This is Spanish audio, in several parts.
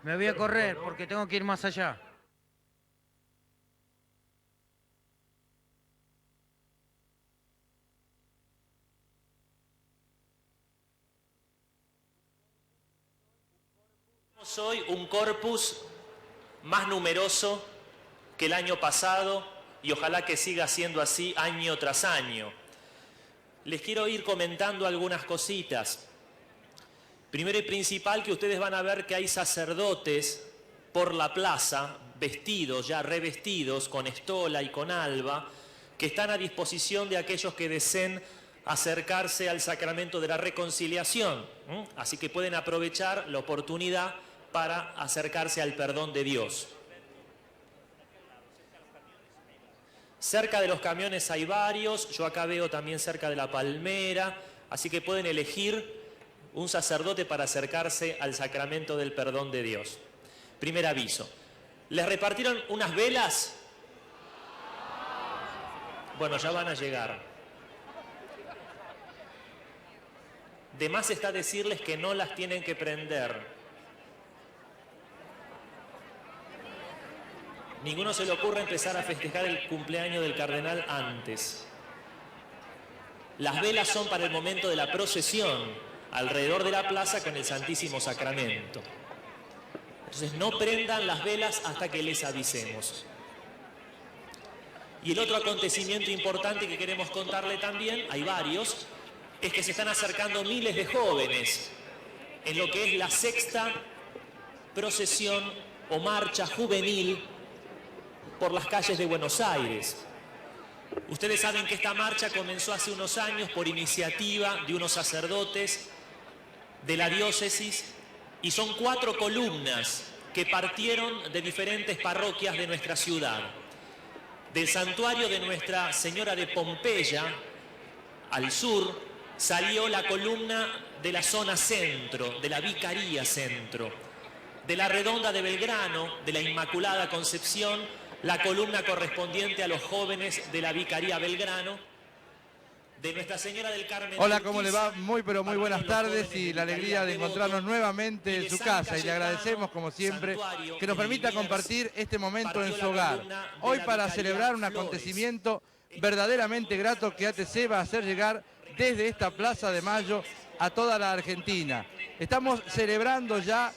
Me voy a correr porque tengo que ir más allá. Hoy un corpus más numeroso que el año pasado y ojalá que siga siendo así año tras año. Les quiero ir comentando algunas cositas. Primero y principal, que ustedes van a ver que hay sacerdotes por la plaza, vestidos, ya revestidos, con estola y con alba, que están a disposición de aquellos que deseen acercarse al sacramento de la reconciliación. Así que pueden aprovechar la oportunidad para acercarse al perdón de Dios. Cerca de los camiones hay varios, yo acá veo también cerca de la palmera, así que pueden elegir un sacerdote para acercarse al sacramento del perdón de Dios. Primer aviso. ¿Les repartieron unas velas? Bueno, ya van a llegar. De más está decirles que no las tienen que prender. Ninguno se le ocurre empezar a festejar el cumpleaños del cardenal antes. Las velas son para el momento de la procesión alrededor de la plaza con el Santísimo Sacramento. Entonces no prendan las velas hasta que les avisemos. Y el otro acontecimiento importante que queremos contarle también, hay varios, es que se están acercando miles de jóvenes en lo que es la sexta procesión o marcha juvenil por las calles de Buenos Aires. Ustedes saben que esta marcha comenzó hace unos años por iniciativa de unos sacerdotes de la diócesis y son 4 columnas que partieron de diferentes parroquias de nuestra ciudad. Del santuario de Nuestra Señora de Pompeya, al sur, salió la columna de la zona centro, de la Vicaría Centro. De la Redonda de Belgrano, de la Inmaculada Concepción, la columna correspondiente a los jóvenes de la Vicaría Belgrano, de Nuestra Señora del Carmen. Hola, ¿cómo le va? Muy buenas tardes y la alegría de encontrarnos nuevamente en su casa y le agradecemos como siempre que nos permita compartir este momento en su hogar. Hoy para celebrar un acontecimiento verdaderamente grato que ATC va a hacer llegar desde esta Plaza de Mayo a toda la Argentina. Estamos celebrando ya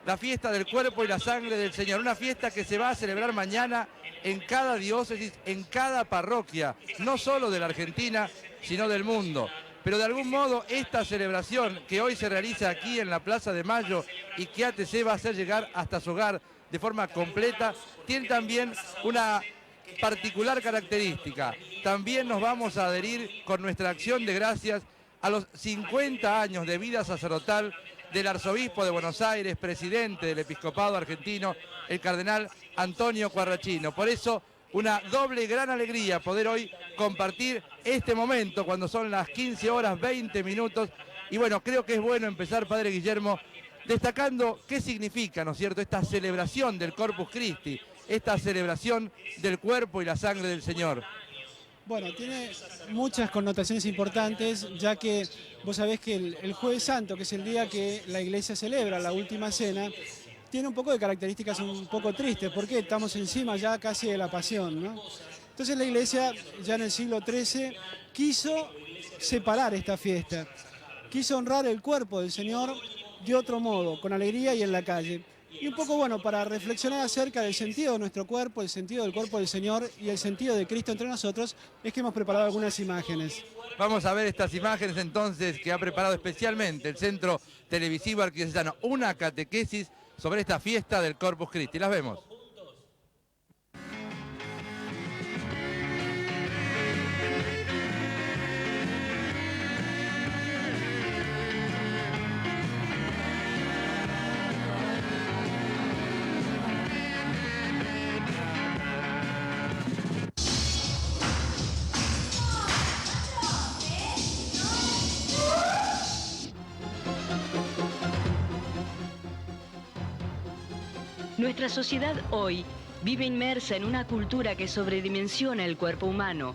la fiesta del cuerpo y la sangre del Señor, una fiesta que se va a celebrar mañana en cada diócesis, en cada parroquia, no solo de la Argentina, sino del mundo. Pero de algún modo esta celebración que hoy se realiza aquí en la Plaza de Mayo y que ATC va a hacer llegar hasta su hogar de forma completa, tiene también una particular característica. También nos vamos a adherir con nuestra acción de gracias a los 50 años de vida sacerdotal del arzobispo de Buenos Aires, presidente del episcopado argentino, el cardenal Antonio Quarracino. Por eso, una doble gran alegría poder hoy compartir este momento cuando son las 15 horas 20 minutos. Y bueno, creo que es bueno empezar, Padre Guillermo, destacando qué significa, ¿no es cierto?, esta celebración del Corpus Christi, esta celebración del cuerpo y la sangre del Señor. Bueno, tiene muchas connotaciones importantes, ya que vos sabés que el Jueves Santo, que es el día que la Iglesia celebra la Última Cena, tiene un poco de características un poco tristes, porque estamos encima ya casi de la Pasión, ¿no? Entonces la Iglesia, ya en el siglo XIII, quiso separar esta fiesta, quiso honrar el cuerpo del Señor de otro modo, con alegría y en la calle. Y un poco, bueno, para reflexionar acerca del sentido de nuestro cuerpo, el sentido del cuerpo del Señor y el sentido de Cristo entre nosotros, es que hemos preparado algunas imágenes. Vamos a ver estas imágenes entonces que ha preparado especialmente el Centro Televisivo Arquidiocesano, una catequesis sobre esta fiesta del Corpus Christi. Las vemos. Nuestra sociedad hoy vive inmersa en una cultura que sobredimensiona el cuerpo humano,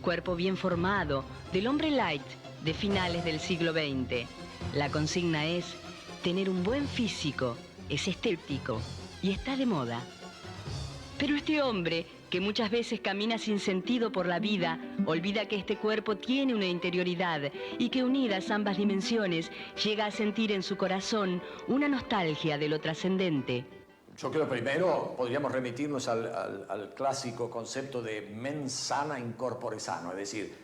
cuerpo bien formado, del hombre light de finales del siglo XX. La consigna es tener un buen físico, es estético y está de moda. Pero este hombre, que muchas veces camina sin sentido por la vida, olvida que este cuerpo tiene una interioridad y que unidas ambas dimensiones llega a sentir en su corazón una nostalgia de lo trascendente. Yo creo primero podríamos remitirnos al clásico concepto de mens sana in corpore sano, es decir,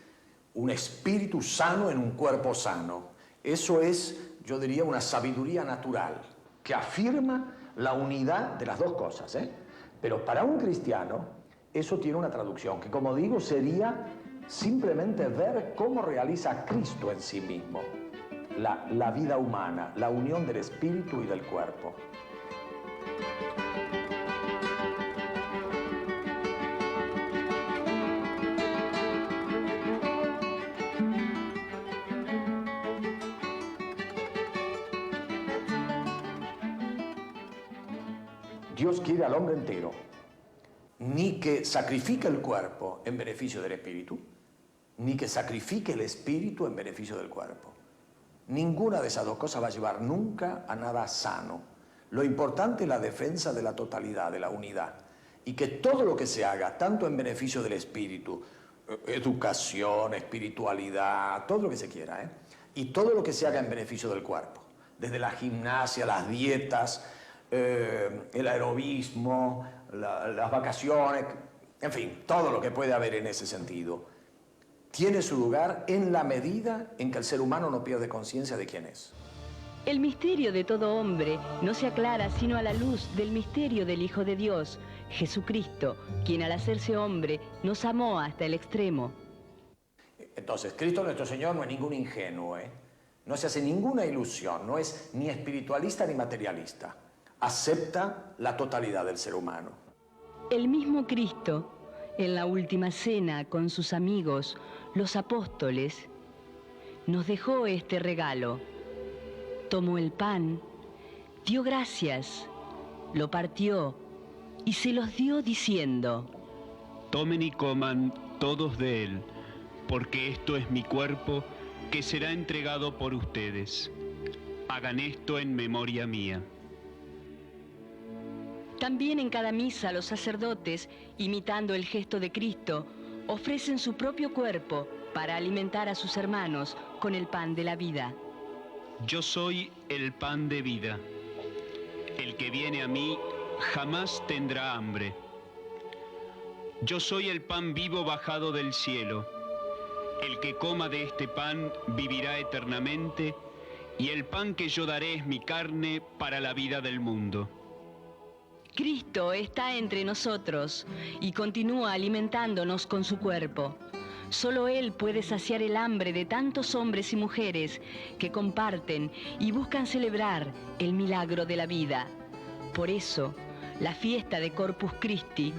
un espíritu sano en un cuerpo sano. Eso es, yo diría, una sabiduría natural que afirma la unidad de las dos cosas, ¿eh? Pero para un cristiano eso tiene una traducción que, como digo, sería simplemente ver cómo realiza Cristo en sí mismo la vida humana, la unión del espíritu y del cuerpo. Dios quiere al hombre entero, ni que sacrifique el cuerpo en beneficio del espíritu, ni que sacrifique el espíritu en beneficio del cuerpo. Ninguna de esas dos cosas va a llevar nunca a nada sano. Lo importante es la defensa de la totalidad, de la unidad, y que todo lo que se haga, tanto en beneficio del espíritu, educación, espiritualidad, todo lo que se quiera, y todo lo que se haga en beneficio del cuerpo, desde la gimnasia, las dietas, el aerobismo, las vacaciones, en fin, todo lo que puede haber en ese sentido, tiene su lugar en la medida en que el ser humano no pierde conciencia de quién es. El misterio de todo hombre no se aclara sino a la luz del misterio del Hijo de Dios, Jesucristo, quien al hacerse hombre nos amó hasta el extremo. Entonces, Cristo nuestro Señor no es ningún ingenuo, no se hace ninguna ilusión, no es ni espiritualista ni materialista. Acepta la totalidad del ser humano. El mismo Cristo, en la última cena con sus amigos, los apóstoles, nos dejó este regalo. Tomó el pan, dio gracias, lo partió y se los dio diciendo: Tomen y coman todos de él, porque esto es mi cuerpo que será entregado por ustedes. Hagan esto en memoria mía. También en cada misa los sacerdotes, imitando el gesto de Cristo, ofrecen su propio cuerpo para alimentar a sus hermanos con el pan de la vida. Yo soy el pan de vida. El que viene a mí jamás tendrá hambre. Yo soy el pan vivo bajado del cielo. El que coma de este pan vivirá eternamente, y el pan que yo daré es mi carne para la vida del mundo. Cristo está entre nosotros y continúa alimentándonos con su cuerpo. Solo Él puede saciar el hambre de tantos hombres y mujeres que comparten y buscan celebrar el milagro de la vida. Por eso, la fiesta de Corpus Christi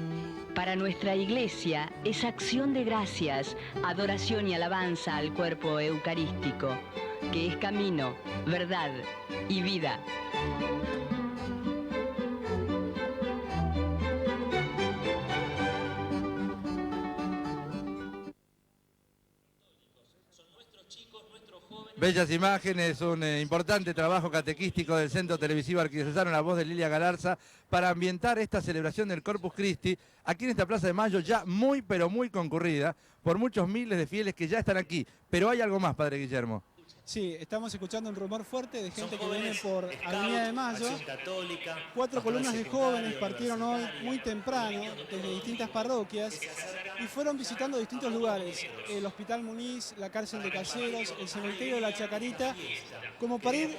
para nuestra Iglesia es acción de gracias, adoración y alabanza al cuerpo eucarístico, que es camino, verdad y vida. Bellas imágenes, un importante trabajo catequístico del Centro Televisivo Arquidiocesano, la voz de Lilia Galarza, para ambientar esta celebración del Corpus Christi, aquí en esta Plaza de Mayo, ya muy, pero muy concurrida, por muchos miles de fieles que ya están aquí. Pero hay algo más, Padre Guillermo. Sí, estamos escuchando un rumor fuerte de gente que viene por Avenida de Mayo. 4 columnas de jóvenes partieron hoy muy temprano desde distintas parroquias y fueron visitando distintos lugares. El Hospital Muniz, la cárcel de Caseros, el cementerio de la Chacarita, como para ir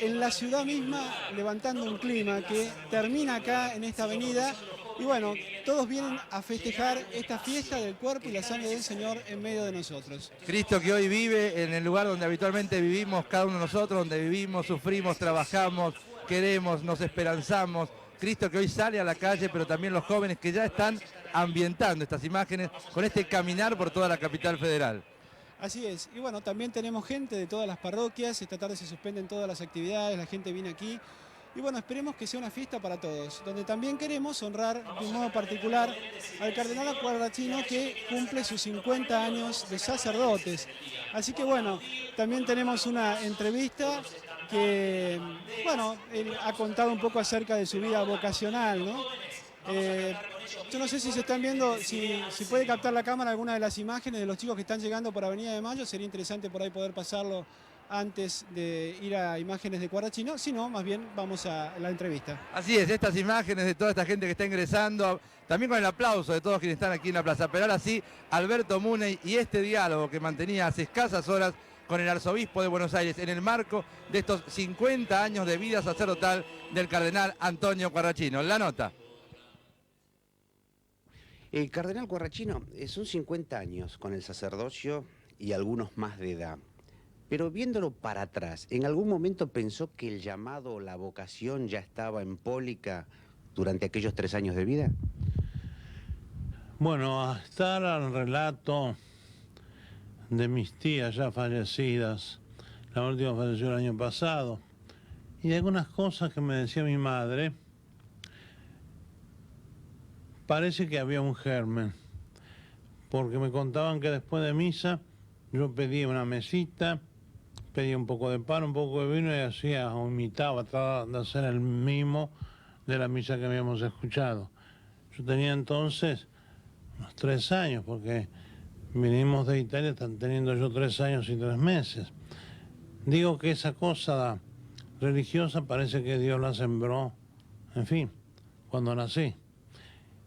en la ciudad misma levantando un clima que termina acá en esta avenida. Y bueno, todos vienen a festejar esta fiesta del cuerpo y la sangre del Señor en medio de nosotros. Cristo que hoy vive en el lugar donde habitualmente vivimos cada uno de nosotros, donde vivimos, sufrimos, trabajamos, queremos, nos esperanzamos. Cristo que hoy sale a la calle, pero también los jóvenes que ya están ambientando estas imágenes con este caminar por toda la capital federal. Así es. Y bueno, también tenemos gente de todas las parroquias. Esta tarde se suspenden todas las actividades, la gente viene aquí. Y bueno, esperemos que sea una fiesta para todos, donde también queremos honrar de un modo particular al cardenal Guarrachino, que cumple sus 50 años de sacerdotes. Así que bueno, también tenemos una entrevista que, bueno, él ha contado un poco acerca de su vida vocacional, ¿no? Yo no sé si se están viendo, si puede captar la cámara alguna de las imágenes de los chicos que están llegando por Avenida de Mayo. Sería interesante por ahí poder pasarlo antes de ir a imágenes de Guarrachino. Si no, más bien vamos a la entrevista. Así es, estas imágenes de toda esta gente que está ingresando, también con el aplauso de todos quienes están aquí en la plaza. Pero ahora sí, Alberto Muney y este diálogo que mantenía hace escasas horas con el arzobispo de Buenos Aires en el marco de estos 50 años de vida sacerdotal del cardenal Antonio Guarrachino. La nota. El cardenal Guarrachino son 50 años con el sacerdocio y algunos más de edad. Pero viéndolo para atrás, ¿en algún momento pensó que el llamado o la vocación ya estaba en Pólica durante aquellos 3 años de vida? Bueno, hasta al relato de mis tías ya fallecidas, la última falleció el año pasado, y de algunas cosas que me decía mi madre, parece que había un germen, porque me contaban que después de misa yo pedía una mesita, pedía un poco de pan, un poco de vino y hacía o imitaba, trataba de hacer el mimo de la misa que habíamos escuchado. Yo tenía entonces unos 3 años, porque vinimos de Italia, están teniendo yo 3 años y 3 meses. Digo que esa cosa religiosa parece que Dios la sembró, en fin, cuando nací.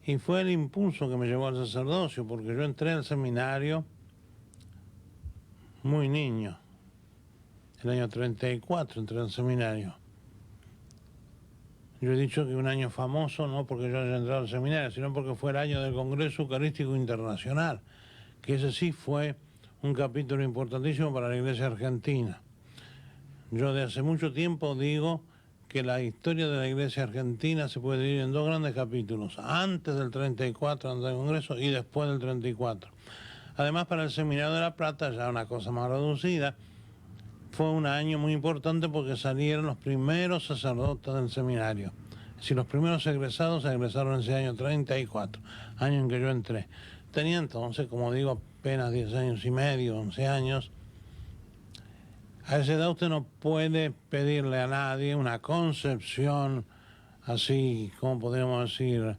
Y fue el impulso que me llevó al sacerdocio, porque yo entré al seminario muy niño. El año 34 entré al seminario. Yo he dicho que un año famoso, no porque yo haya entrado al seminario, sino porque fue el año del Congreso Eucarístico Internacional, que ese sí fue un capítulo importantísimo para la Iglesia Argentina. Yo de hace mucho tiempo digo que la historia de la Iglesia Argentina se puede dividir en 2 grandes capítulos, antes del 34, antes del Congreso, y después del 34. Además, para el Seminario de La Plata, ya una cosa más reducida, fue un año muy importante porque salieron los primeros sacerdotes del seminario. Es decir, los primeros egresados se egresaron en ese año 34, año en que yo entré. Tenía entonces, como digo, apenas 10 años y medio, 11 años. A esa edad usted no puede pedirle a nadie una concepción así, como podríamos decir,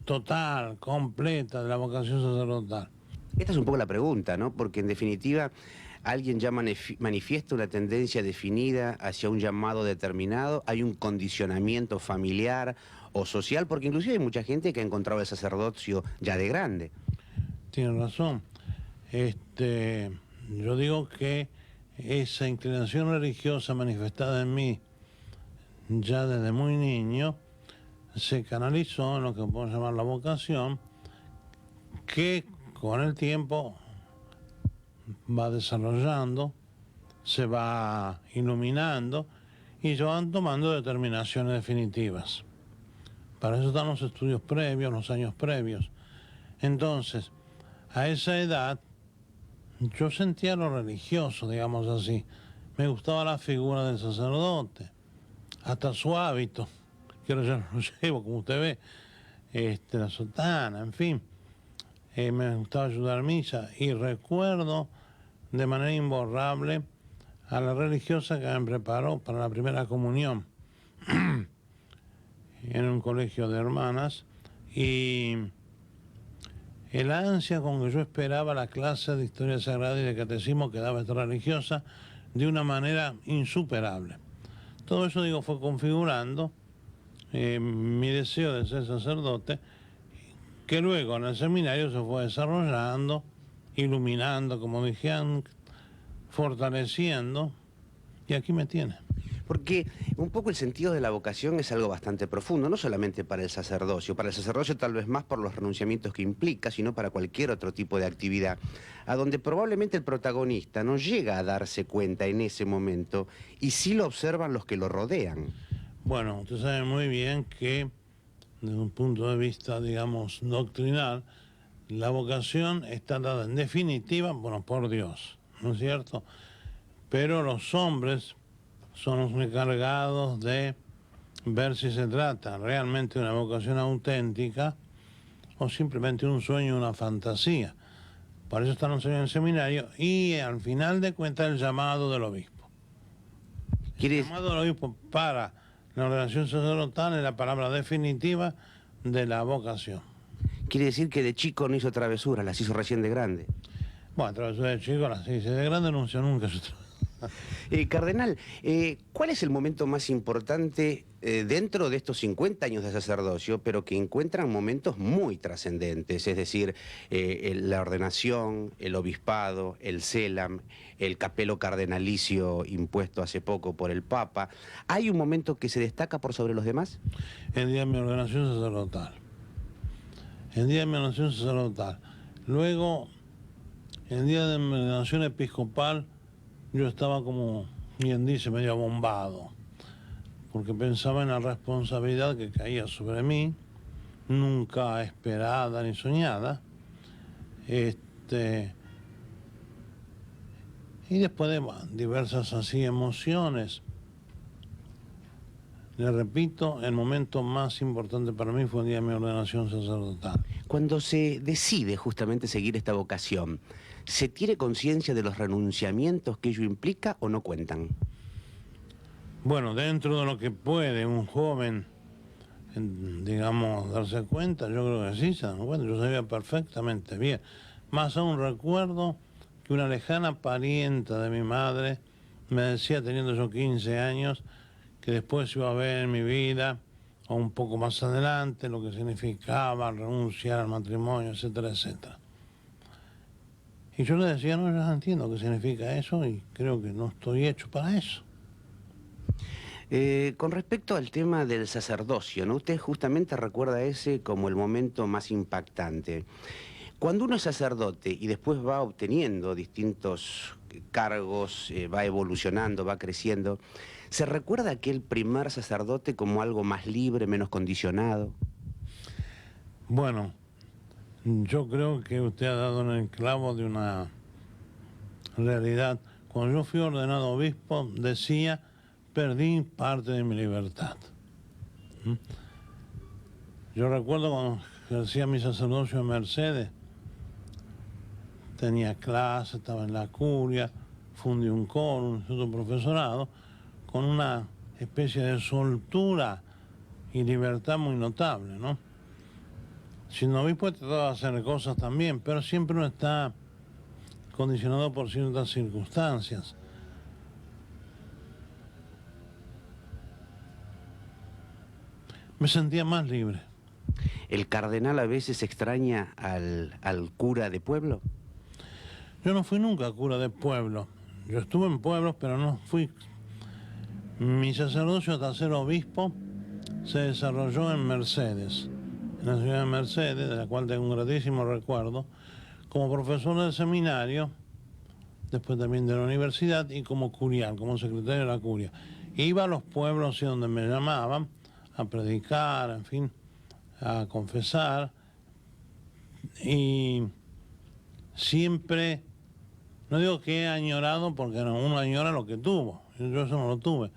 total, completa de la vocación sacerdotal. Esta es un poco la pregunta, ¿no? Porque en definitiva alguien ya manifiesta una tendencia definida hacia un llamado determinado, hay un condicionamiento familiar o social, porque inclusive hay mucha gente que ha encontrado el sacerdocio ya de grande. Tiene razón. Yo digo que esa inclinación religiosa manifestada en mí ya desde muy niño se canalizó en lo que podemos llamar la vocación, que con el tiempo va desarrollando, se va iluminando y se van tomando determinaciones definitivas. Para eso están los estudios previos, los años previos. Entonces, a esa edad, yo sentía lo religioso, digamos así. Me gustaba la figura del sacerdote, hasta su hábito, que ahora ya lo llevo, como usted ve, la sotana, en fin. Me gustaba ayudar a misa y recuerdo de manera imborrable a la religiosa que me preparó para la primera comunión en un colegio de hermanas, y el ansia con que yo esperaba la clase de historia sagrada y de catecismo que daba esta religiosa de una manera insuperable. Todo eso, digo, fue configurando mi deseo de ser sacerdote, que luego en el seminario se fue desarrollando, iluminando, como dije antes, fortaleciendo, y aquí me tiene. Porque un poco el sentido de la vocación es algo bastante profundo, no solamente para el sacerdocio tal vez más por los renunciamientos que implica, sino para cualquier otro tipo de actividad, a donde probablemente el protagonista no llega a darse cuenta en ese momento, y sí lo observan los que lo rodean. Bueno, usted sabe muy bien que desde un punto de vista, digamos, doctrinal, la vocación está dada en definitiva, bueno, por Dios, ¿no es cierto? Pero los hombres, son los encargados de ver si se trata realmente de una vocación auténtica o simplemente un sueño, una fantasía. Por eso están los años en el seminario y al final de cuentas el llamado del obispo. El llamado del obispo para la ordenación sacerdotal es la palabra definitiva de la vocación. Quiere decir que de chico no hizo travesuras, las hizo recién de grande. Bueno, travesuras de chico las hice, de grande no hice nunca su travesuras. Cardenal, ¿cuál es el momento más importante dentro de estos 50 años de sacerdocio, pero que encuentran momentos muy trascendentes? Es decir, la ordenación, el obispado, el CELAM, el capelo cardenalicio impuesto hace poco por el Papa. ¿Hay un momento que se destaca por sobre los demás? El día de mi ordenación sacerdotal. El día de mi ordenación sacerdotal. Luego, el día de mi ordenación episcopal, yo estaba como, bien dice, medio bombado, porque pensaba en la responsabilidad que caía sobre mí, nunca esperada ni soñada. Y después de diversas así emociones, le repito, el momento más importante para mí fue el día de mi ordenación sacerdotal. Cuando se decide justamente seguir esta vocación, ¿se tiene conciencia de los renunciamientos que ello implica o no cuentan? Bueno, dentro de lo que puede un joven, digamos, darse cuenta, yo creo que sí se dan cuenta. Yo sabía perfectamente bien. Más aún recuerdo que una lejana parienta de mi madre me decía, teniendo yo 15 años, que después iba a ver en mi vida, o un poco más adelante, lo que significaba renunciar al matrimonio, etcétera, etcétera. Y yo le decía, no, yo entiendo qué significa eso y creo que no estoy hecho para eso. Con respecto al tema del sacerdocio, ¿no? Usted justamente recuerda ese como el momento más impactante. Cuando uno es sacerdote y después va obteniendo distintos cargos, va evolucionando, va creciendo, ¿se recuerda aquel primer sacerdote como algo más libre, menos condicionado? Bueno, yo creo que usted ha dado en el clavo de una realidad. Cuando yo fui ordenado obispo, decía, perdí parte de mi libertad. Yo recuerdo cuando ejercía mi sacerdocio en Mercedes, tenía clase, estaba en la curia, fundí un coro, un instituto de profesorado, con una especie de soltura y libertad muy notable, ¿no? Siendo obispo he tratado de hacer cosas también, pero siempre uno está condicionado por ciertas circunstancias. Me sentía más libre. ¿El cardenal a veces extraña al cura de pueblo? Yo no fui nunca cura de pueblo. Yo estuve en pueblos, pero no fui. Mi sacerdocio hasta ser obispo se desarrolló en Mercedes, en la ciudad de Mercedes, de la cual tengo un gratísimo recuerdo, como profesor del seminario, después también de la universidad, y como curial, como secretario de la curia. Iba a los pueblos donde me llamaban a predicar, en fin, a confesar, y siempre, no digo que he añorado, porque uno añora lo que tuvo, yo eso no lo tuve,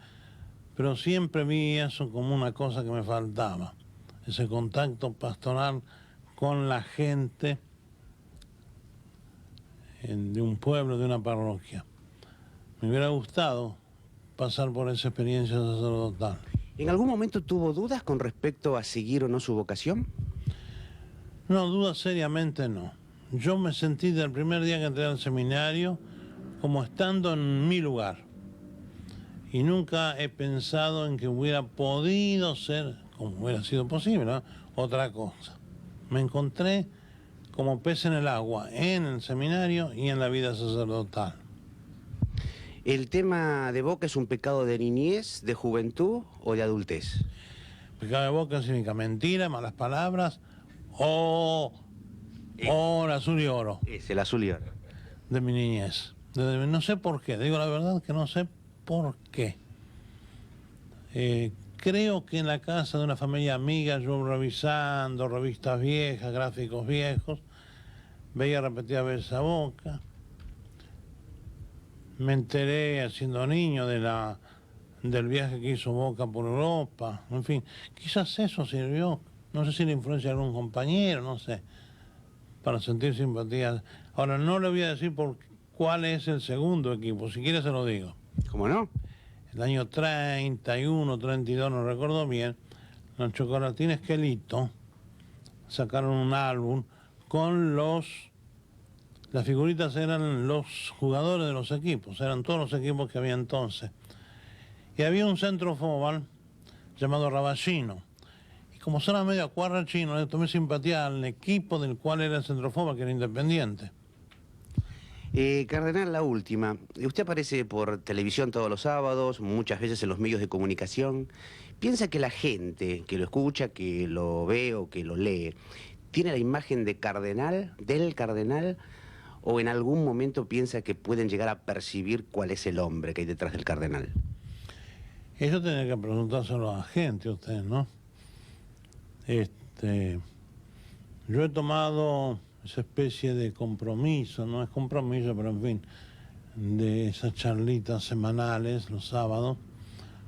pero siempre vi eso como una cosa que me faltaba, ese contacto pastoral con la gente de un pueblo, de una parroquia. Me hubiera gustado pasar por esa experiencia sacerdotal. ¿En algún momento tuvo dudas con respecto a seguir o no su vocación? No, dudas seriamente no. Yo me sentí del primer día que entré al seminario como estando en mi lugar. Y nunca he pensado en que hubiera podido ser, como hubiera sido posible, ¿no?, otra cosa. Me encontré como pez en el agua, en el seminario y en la vida sacerdotal. ¿El tema de boca es un pecado de niñez, de juventud o de adultez? Pecado de boca significa mentira, malas palabras o el azul y oro. Es el azul y oro. De mi niñez. No sé por qué, digo la verdad que no sé por qué. Creo que en la casa de una familia amiga, yo revisando revistas viejas, gráficos viejos, veía repetidas veces a Boca. Me enteré, siendo niño, de la del viaje que hizo Boca por Europa, en fin, quizás eso sirvió, no sé si la influencia de algún compañero, no sé, para sentir simpatía. Ahora, no le voy a decir por cuál es el segundo equipo, si quiere se lo digo. ¿Cómo no? El año 31, 32, no recuerdo bien, los Chocolatines Quelito sacaron un álbum con las figuritas eran los jugadores de los equipos, eran todos los equipos que había entonces. Y había un centro fútbol llamado Rabachino. Y como suena medio cuarrachino, le tomé simpatía al equipo del cual era el centro fútbol, que era Independiente. Cardenal, la última. Usted aparece por televisión todos los sábados, muchas veces en los medios de comunicación. ¿Piensa que la gente que lo escucha, que lo ve o que lo lee, tiene la imagen de cardenal, del cardenal, o en algún momento piensa que pueden llegar a percibir cuál es el hombre que hay detrás del cardenal? Eso tenía que preguntárselo a la gente, usted, ¿no? Yo he tomado esa especie de compromiso, no es compromiso, pero en fin, de esas charlitas semanales, los sábados,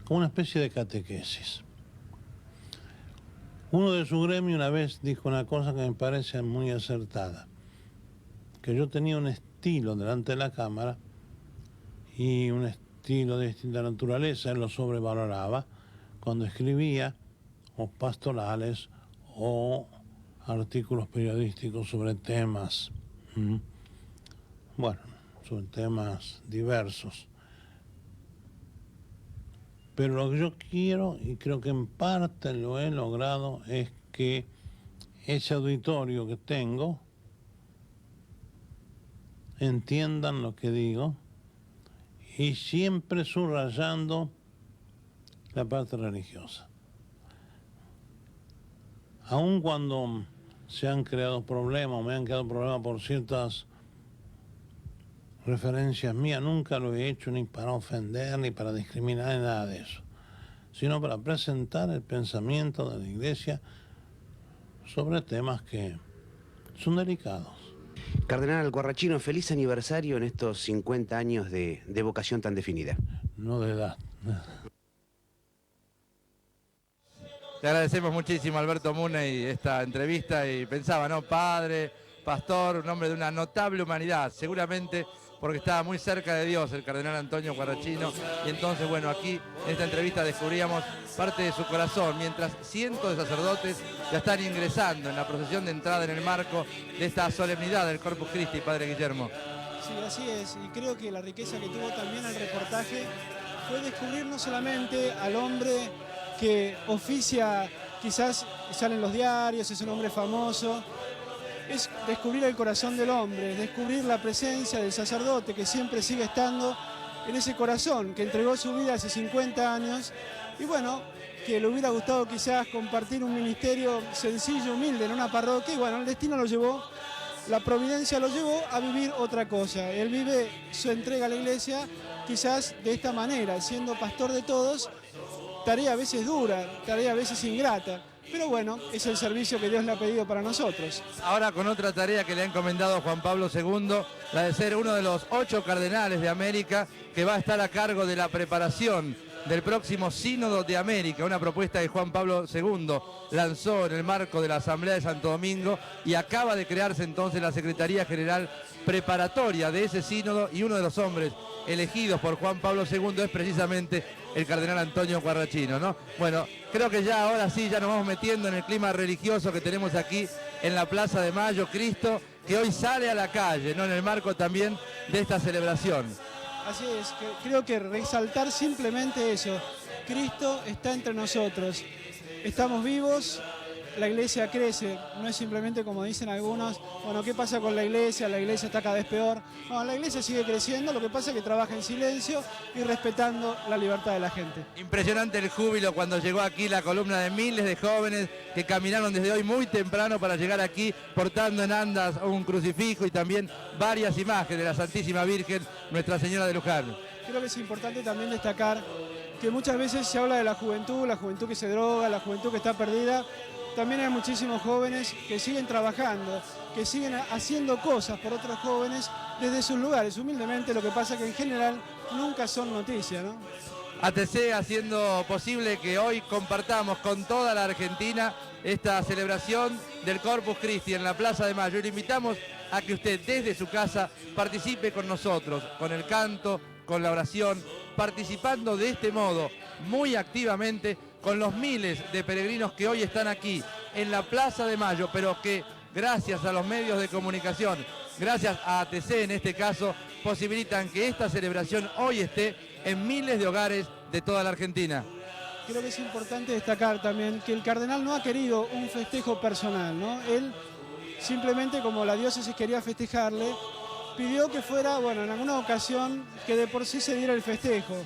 como una especie de catequesis. Uno de su gremio una vez dijo una cosa que me parece muy acertada, que yo tenía un estilo delante de la cámara y un estilo de distinta naturaleza, él lo sobrevaloraba cuando escribía o pastorales o artículos periodísticos sobre temas, bueno, sobre temas diversos. Pero lo que yo quiero, y creo que en parte lo he logrado, es que ese auditorio que tengo entiendan lo que digo y siempre subrayando la parte religiosa. Aun cuando se han creado problemas, me han creado problemas por ciertas referencias mías, nunca lo he hecho ni para ofender, ni para discriminar, ni nada de eso, sino para presentar el pensamiento de la Iglesia sobre temas que son delicados. Cardenal Guarrachino, feliz aniversario en estos 50 años de vocación tan definida. No de edad. Te agradecemos muchísimo, Alberto Muney, esta entrevista y pensaba, ¿no? Padre, pastor, un hombre de una notable humanidad, seguramente porque estaba muy cerca de Dios el cardenal Antonio Guarrachino, y entonces, bueno, aquí en esta entrevista descubríamos parte de su corazón, mientras cientos de sacerdotes ya están ingresando en la procesión de entrada en el marco de esta solemnidad del Corpus Christi, Padre Guillermo. Sí, así es, y creo que la riqueza que tuvo también el reportaje fue descubrir no solamente al hombre que oficia, quizás sale en los diarios, es un hombre famoso, es descubrir el corazón del hombre, descubrir la presencia del sacerdote que siempre sigue estando en ese corazón, que entregó su vida hace 50 años y bueno, que le hubiera gustado quizás compartir un ministerio sencillo, humilde en una parroquia y bueno, el destino lo llevó, la providencia lo llevó a vivir otra cosa. Él vive su entrega a la Iglesia quizás de esta manera, siendo pastor de todos, tarea a veces dura, tarea a veces ingrata. Pero bueno, es el servicio que Dios le ha pedido para nosotros. Ahora con otra tarea que le ha encomendado Juan Pablo II, la de ser uno de los 8 cardenales de América que va a estar a cargo de la preparación del próximo Sínodo de América, una propuesta que Juan Pablo II lanzó en el marco de la Asamblea de Santo Domingo y acaba de crearse entonces la Secretaría General preparatoria de ese sínodo y uno de los hombres elegidos por Juan Pablo II es precisamente el cardenal Antonio Guarrachino, ¿no? Bueno, creo que ya ahora sí, ya nos vamos metiendo en el clima religioso que tenemos aquí en la Plaza de Mayo, Cristo, que hoy sale a la calle, ¿no? En el marco también de esta celebración. Así es, creo que resaltar simplemente eso, Cristo está entre nosotros, estamos vivos, la Iglesia crece, no es simplemente como dicen algunos, bueno, ¿qué pasa con la Iglesia? La Iglesia está cada vez peor. No, la Iglesia sigue creciendo, lo que pasa es que trabaja en silencio y respetando la libertad de la gente. Impresionante el júbilo cuando llegó aquí la columna de miles de jóvenes que caminaron desde hoy muy temprano para llegar aquí portando en andas un crucifijo y también varias imágenes de la Santísima Virgen, Nuestra Señora de Luján. Creo que es importante también destacar que muchas veces se habla de la juventud que se droga, la juventud que está perdida. También hay muchísimos jóvenes que siguen trabajando, que siguen haciendo cosas por otros jóvenes desde sus lugares. Humildemente, lo que pasa es que en general nunca son noticias, ¿no? ATC haciendo posible que hoy compartamos con toda la Argentina esta celebración del Corpus Christi en la Plaza de Mayo. Y le invitamos a que usted desde su casa participe con nosotros, con el canto, con la oración, participando de este modo muy activamente con los miles de peregrinos que hoy están aquí en la Plaza de Mayo, pero que gracias a los medios de comunicación, gracias a ATC en este caso, posibilitan que esta celebración hoy esté en miles de hogares de toda la Argentina. Creo que es importante destacar también que el cardenal no ha querido un festejo personal, ¿no? Él simplemente, como la diócesis quería festejarle, pidió que fuera, bueno, en alguna ocasión que de por sí se diera el festejo.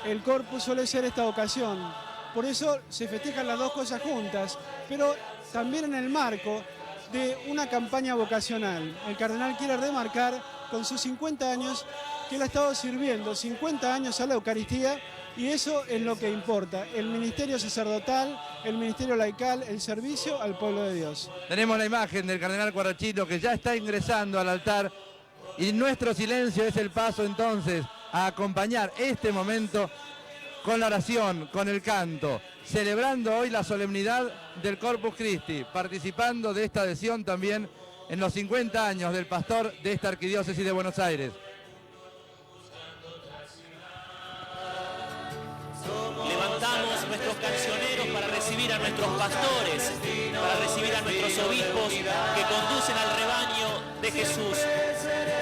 El Corpus suele ser esta ocasión, por eso se festejan las dos cosas juntas, pero también en el marco de una campaña vocacional. El cardenal quiere remarcar con sus 50 años que él ha estado sirviendo 50 años a la Eucaristía, y eso es lo que importa, el ministerio sacerdotal, el ministerio laical, el servicio al pueblo de Dios. Tenemos la imagen del cardenal Guarachino que ya está ingresando al altar, y nuestro silencio es el paso entonces a acompañar este momento con la oración, con el canto, celebrando hoy la solemnidad del Corpus Christi, participando de esta adhesión también en los 50 años del pastor de esta arquidiócesis de Buenos Aires. Levantamos nuestros cancioneros para recibir a nuestros pastores, para recibir a nuestros obispos que conducen al rebaño de Jesús.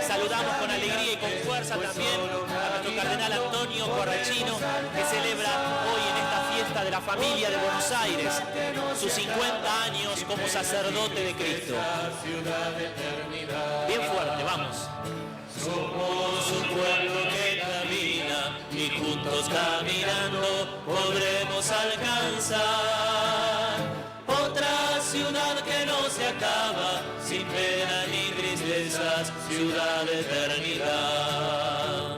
Saludamos con alegría y con fuerza también a nuestro cardenal Antonio Guarachino, que celebra hoy en esta fiesta de la familia de Buenos Aires sus 50 años como sacerdote de Cristo. Bien fuerte, vamos. Somos un pueblo que camina y juntos caminando podremos alcanzar otra ciudad que no se acaba, sin pena ni tristezas, ciudad de eternidad.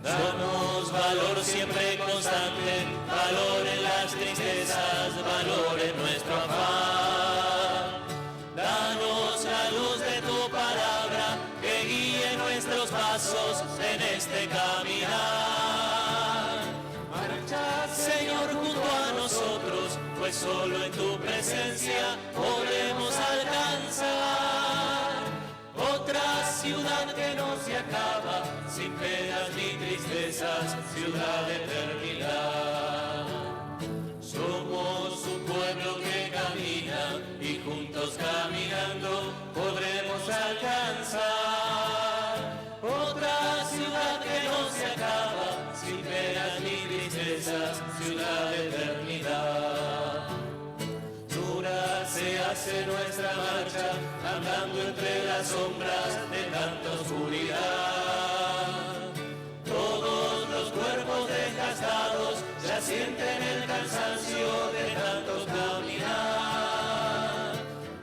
Danos valor siempre constante, valor en las tristezas, valor en nuestro afán. Danos la luz de tu palabra que guíe nuestros pasos en este caminar. Marcha, Señor, junto a nosotros, pues solo en tu presencia podemos alcanzar otra ciudad que no se acaba, sin penas ni tristezas, ciudad de eternidad. Somos un pueblo que camina y juntos caminando podremos alcanzar otra ciudad que no se acaba, sin penas ni tristezas, ciudad de eternidad. Dura se hace nuestra marcha, andando entre las sombras de tanta oscuridad. Todos los cuerpos desgastados ya sienten el cansancio de tanto caminar.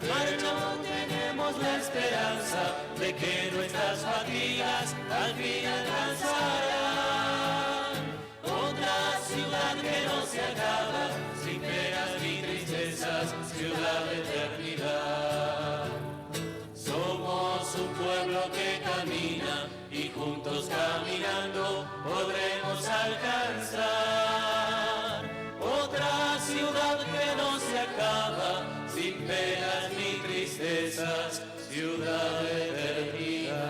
Marchamos, tenemos la esperanza de que nuestras fatigas al fin alcanzarán otra ciudad que no se acaba, sin penas ni tristezas, ciudad de eternidad. Somos un pueblo que camina y juntos caminando podremos alcanzar otra ciudad que no se acaba, sin penas ni tristezas, ciudad de eternidad.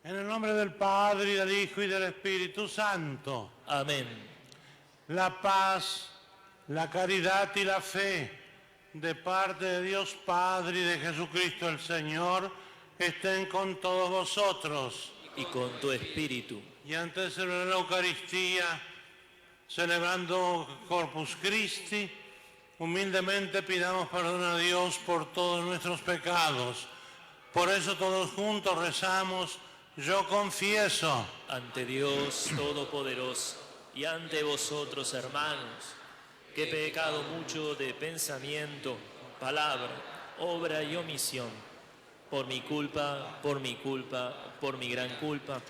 En el nombre del Padre, y del Hijo, y del Espíritu Santo. Amén. La paz, la caridad y la fe de parte de Dios Padre y de Jesucristo el Señor estén con todos vosotros. Y con tu espíritu. Y antes de celebrar la Eucaristía, celebrando Corpus Christi, humildemente pidamos perdón a Dios por todos nuestros pecados. Por eso todos juntos rezamos: yo confieso ante Dios Todopoderoso y ante vosotros, hermanos, que he pecado mucho de pensamiento, palabra, obra y omisión, por mi culpa, por mi gran culpa.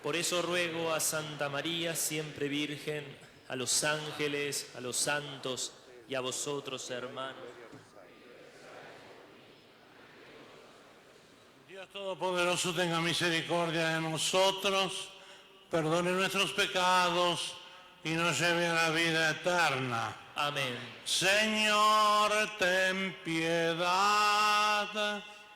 Por eso ruego a Santa María, siempre Virgen, a los ángeles, a los santos y a vosotros, hermanos, Dios Todopoderoso tenga misericordia de nosotros, perdone nuestros pecados y nos lleve a la vida eterna. Amén. Señor, ten piedad.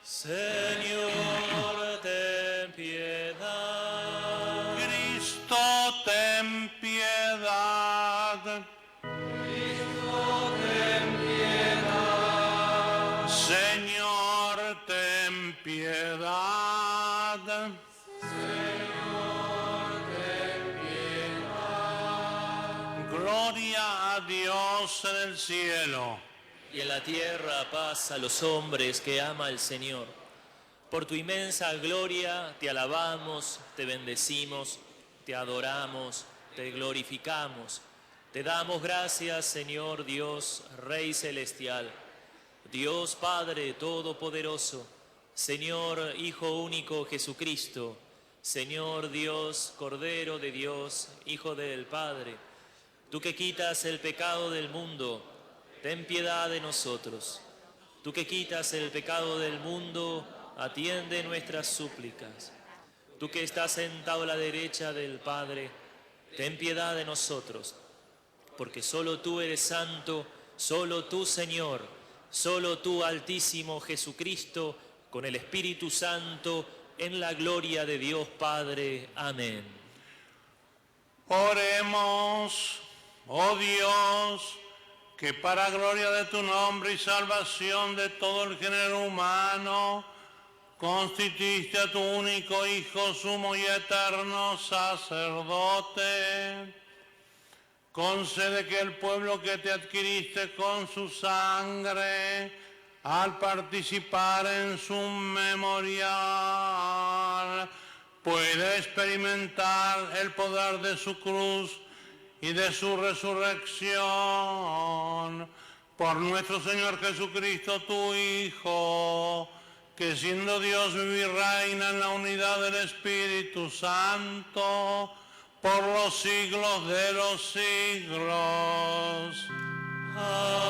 Señor, ten piedad. Cristo, ten piedad. Cristo, ten piedad. Señor, ten piedad. Señor, ten piedad. Gloria a Dios en el cielo. Y en la tierra paz a los hombres que ama el Señor. Por tu inmensa gloria te alabamos, te bendecimos, te adoramos, te glorificamos. Te damos gracias, Señor Dios, Rey Celestial, Dios Padre Todopoderoso, Señor Hijo Único Jesucristo, Señor Dios, Cordero de Dios, Hijo del Padre. Tú que quitas el pecado del mundo, ten piedad de nosotros. Tú que quitas el pecado del mundo, atiende nuestras súplicas. Tú que estás sentado a la derecha del Padre, ten piedad de nosotros. Porque solo tú eres santo, solo tú, Señor, solo tú, Altísimo Jesucristo, con el Espíritu Santo, en la gloria de Dios Padre. Amén. Oremos, oh Dios, que para gloria de tu nombre y salvación de todo el género humano, constituiste a tu único Hijo, sumo y eterno sacerdote. Concede que el pueblo que te adquiriste con su sangre, al participar en su memorial, pueda experimentar el poder de su cruz y de su resurrección. Por nuestro Señor Jesucristo, tu Hijo, que siendo Dios vive y reina en la unidad del Espíritu Santo, por los siglos de los siglos. Amén.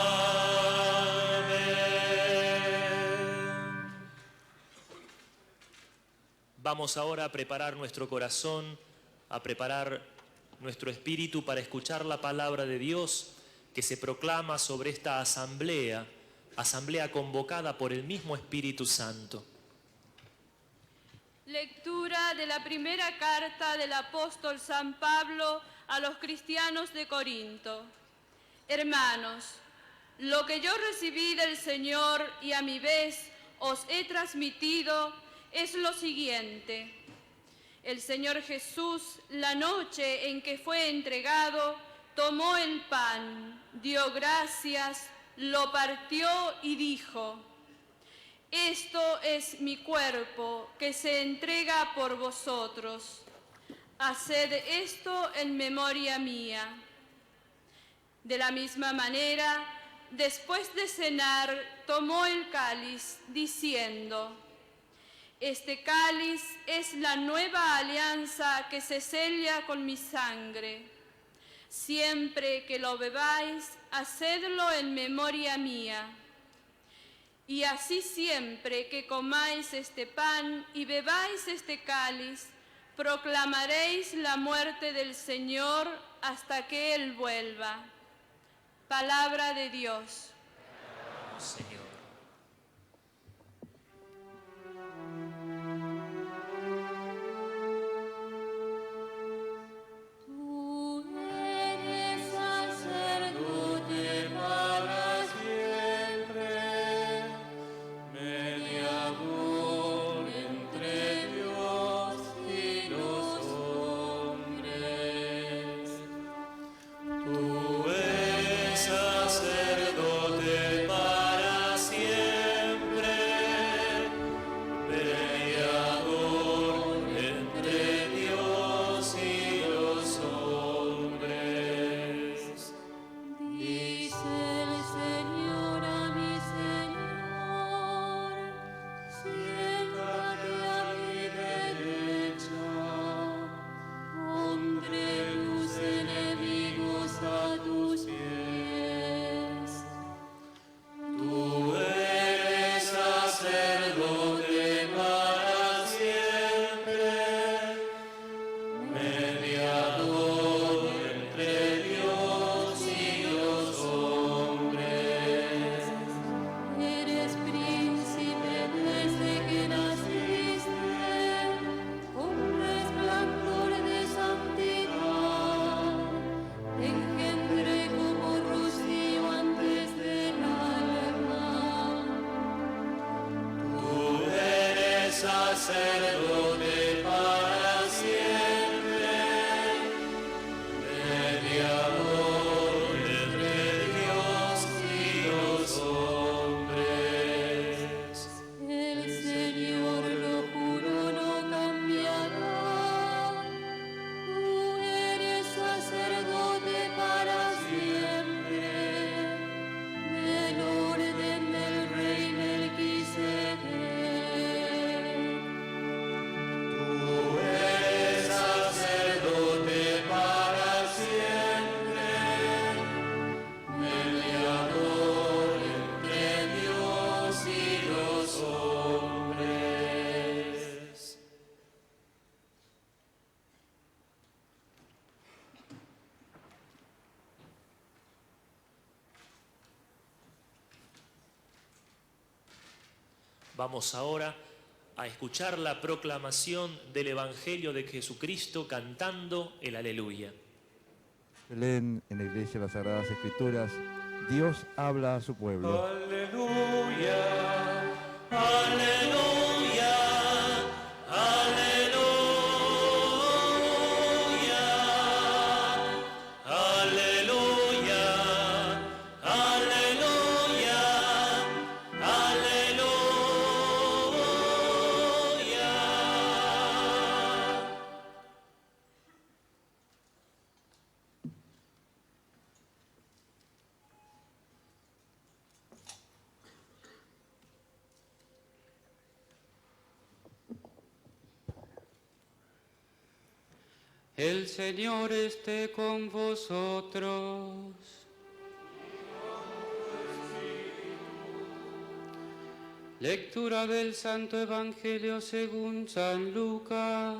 Vamos ahora a preparar nuestro corazón, a preparar nuestro espíritu para escuchar la palabra de Dios que se proclama sobre esta asamblea convocada por el mismo Espíritu Santo. Lectura de la primera carta del apóstol San Pablo a los cristianos de Corinto. Hermanos, lo que yo recibí del Señor y a mi vez os he transmitido es lo siguiente. El Señor Jesús, la noche en que fue entregado, tomó el pan, dio gracias, lo partió y dijo: esto es mi cuerpo, que se entrega por vosotros. Haced esto en memoria mía. De la misma manera, después de cenar, tomó el cáliz, diciendo: este cáliz es la nueva alianza que se sella con mi sangre. Siempre que lo bebáis, hacedlo en memoria mía. Y así siempre que comáis este pan y bebáis este cáliz, proclamaréis la muerte del Señor hasta que Él vuelva. Palabra de Dios. Señor. Sacerdote para sacerdote para siempre, mediador entre Dios y los hombres. El Señor lo juró, no cambiará. Tú eres sacerdote para siempre, del orden del rey Melquisedec. Tú eres sacerdote para siempre, mediador entre Dios y los hombres. Vamos ahora a escuchar la proclamación del Evangelio de Jesucristo cantando el Aleluya. Leen en la iglesia las Sagradas Escrituras, Dios habla a su pueblo. Aleluya, Aleluya, aleluya, aleluya, aleluya, aleluya. El Señor esté con vosotros. Lectura del Santo Evangelio según San Lucas.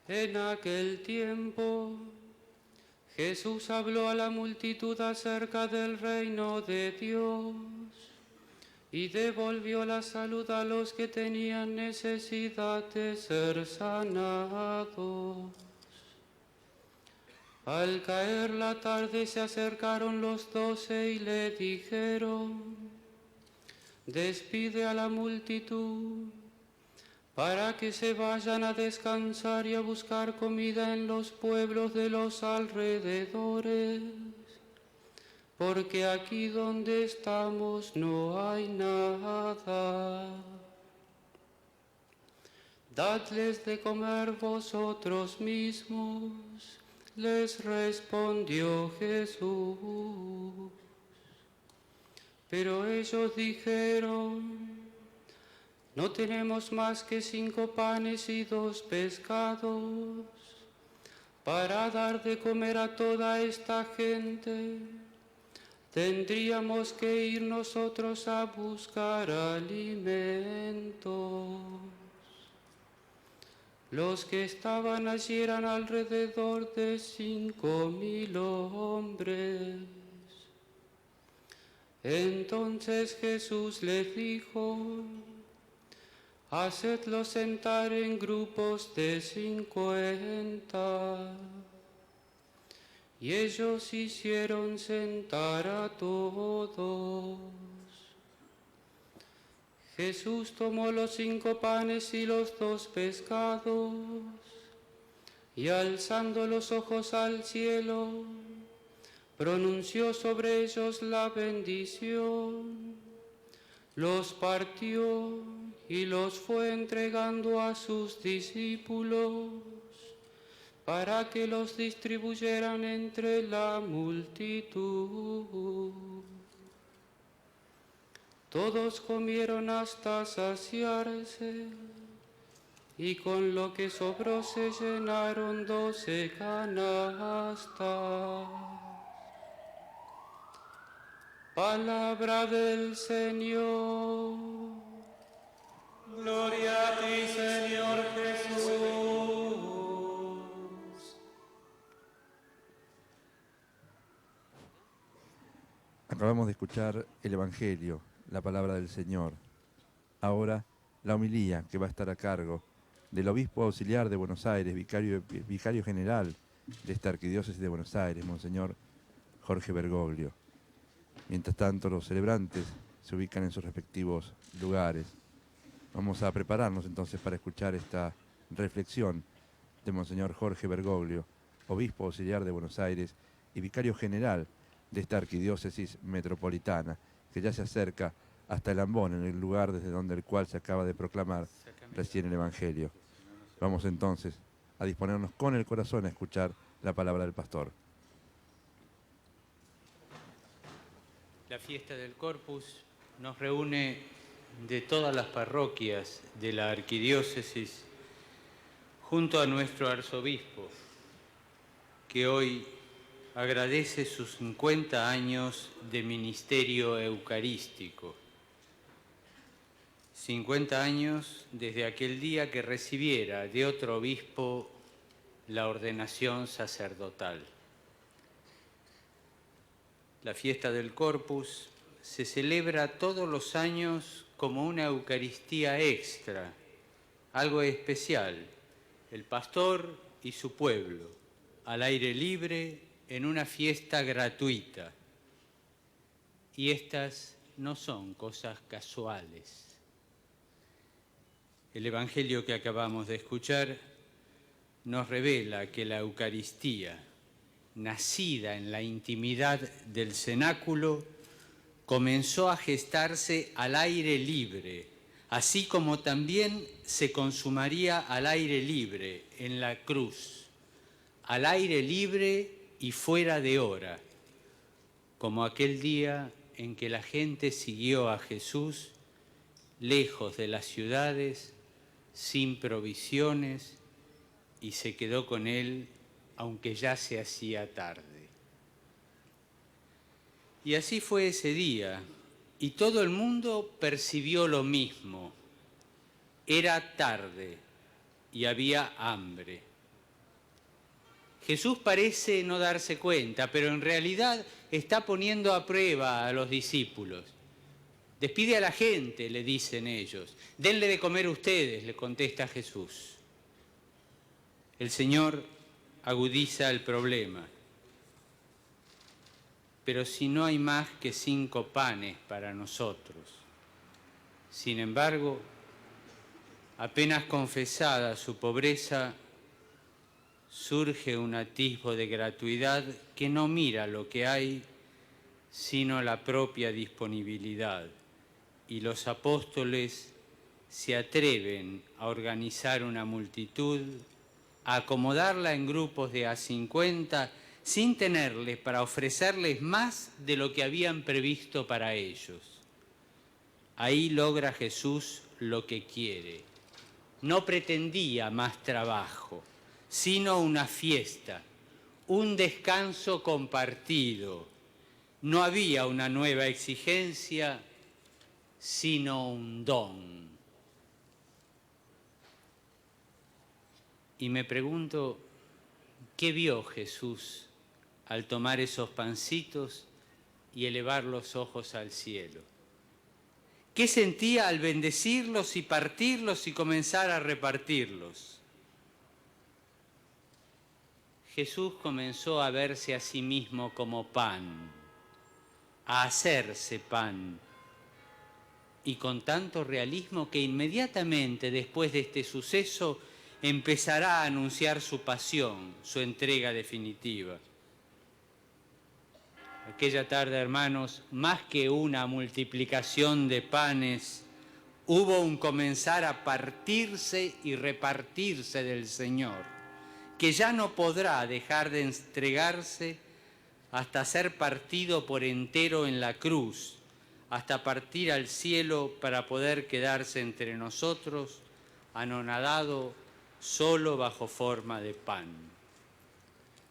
En aquel tiempo, Jesús habló a la multitud acerca del reino de Dios y devolvió la salud a los que tenían necesidad de ser sanados. Al caer la tarde se acercaron los 12 y le dijeron: despide a la multitud para que se vayan a descansar y a buscar comida en los pueblos de los alrededores, porque aquí donde estamos no hay nada. Dadles de comer vosotros mismos, les respondió Jesús. Pero ellos dijeron: no tenemos más que 5 panes y 2 pescados para dar de comer a toda esta gente. Tendríamos que ir nosotros a buscar alimentos. Los que estaban allí eran alrededor de 5.000 hombres. Entonces Jesús les dijo: hacedlos sentar en grupos de 50. Y ellos hicieron sentar a todos. Jesús tomó los 5 panes y los 2 pescados, y alzando los ojos al cielo, pronunció sobre ellos la bendición, los partió y los fue entregando a sus discípulos para que los distribuyeran entre la multitud. Todos comieron hasta saciarse y con lo que sobró se llenaron 12 canastas. Palabra del Señor. gloria a ti, Señor Jesús. Acabamos de escuchar el Evangelio la palabra del Señor. Ahora, la homilía que va a estar a cargo del obispo auxiliar de Buenos Aires, vicario general de esta arquidiócesis de Buenos Aires, Monseñor Jorge Bergoglio. Mientras tanto, los celebrantes se ubican en sus respectivos lugares. Vamos a prepararnos entonces para escuchar esta reflexión de Monseñor Jorge Bergoglio, obispo auxiliar de Buenos Aires y vicario general de esta arquidiócesis metropolitana, que ya se acerca hasta el ambón, en el lugar desde donde el cual se acaba de proclamar recién el Evangelio. Vamos entonces a disponernos con el corazón a escuchar la palabra del pastor. La fiesta del Corpus nos reúne de todas las parroquias de la arquidiócesis junto a nuestro arzobispo, que hoy agradece sus 50 años de ministerio eucarístico. 50 años desde aquel día que recibiera de otro obispo la ordenación sacerdotal. La fiesta del Corpus se celebra todos los años como una Eucaristía extra, algo especial. El pastor y su pueblo, al aire libre, en una fiesta gratuita. Y estas no son cosas casuales. El Evangelio que acabamos de escuchar nos revela que la Eucaristía, nacida en la intimidad del cenáculo, comenzó a gestarse al aire libre, así como también se consumaría al aire libre en la cruz, al aire libre y fuera de hora, como aquel día en que la gente siguió a Jesús lejos de las ciudades, sin provisiones, y se quedó con él aunque ya se hacía tarde. Y así fue ese día, y todo el mundo percibió lo mismo. Era tarde y había hambre. Jesús parece no darse cuenta, pero en realidad está poniendo a prueba a los discípulos. Despide a la gente, le dicen ellos. Denle de comer ustedes, le contesta Jesús. El Señor agudiza el problema. Pero si no hay más que 5 panes para nosotros. Sin embargo, apenas confesada su pobreza, surge un atisbo de gratuidad que no mira lo que hay, sino la propia disponibilidad. Y los apóstoles se atreven a organizar una multitud, a acomodarla en grupos de a 50, sin tenerles para ofrecerles más de lo que habían previsto para ellos. Ahí logra Jesús lo que quiere. No pretendía más trabajo, sino una fiesta, un descanso compartido. No había una nueva exigencia, sino un don. Y me pregunto, ¿qué vio Jesús al tomar esos pancitos y elevar los ojos al cielo? ¿Qué sentía al bendecirlos y partirlos y comenzar a repartirlos? Jesús comenzó a verse a sí mismo como pan, a hacerse pan, y con tanto realismo que inmediatamente después de este suceso empezará a anunciar su pasión, su entrega definitiva. Aquella tarde, hermanos, más que una multiplicación de panes, hubo un comenzar a partirse y repartirse del Señor, que ya no podrá dejar de entregarse hasta ser partido por entero en la cruz, hasta partir al cielo para poder quedarse entre nosotros, anonadado, solo bajo forma de pan.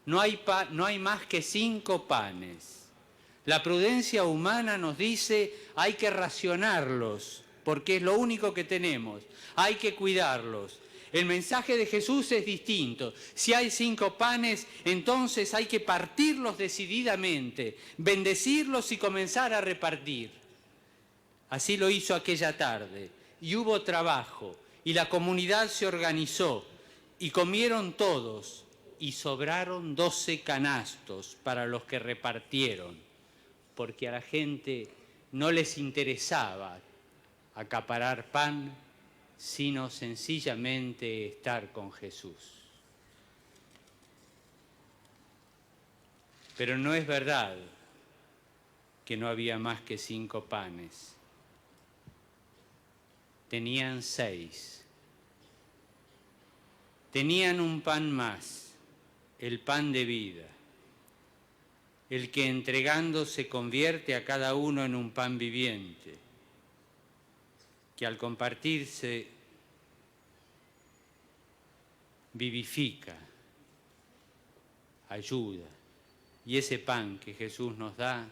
No hay más que 5 panes. La prudencia humana nos dice hay que racionarlos, porque es lo único que tenemos, hay que cuidarlos. El mensaje de Jesús es distinto. Si hay 5 panes, entonces hay que partirlos decididamente, bendecirlos y comenzar a repartir. Así lo hizo aquella tarde, y hubo trabajo, y la comunidad se organizó, y comieron todos, y sobraron 12 canastos para los que repartieron, porque a la gente no les interesaba acaparar pan, sino sencillamente estar con Jesús. Pero no es verdad que no había más que 5 panes. Tenían 6. Tenían un pan más, el pan de vida, el que entregando se convierte a cada uno en un pan viviente, que al compartirse vivifica, ayuda. Y ese pan que Jesús nos da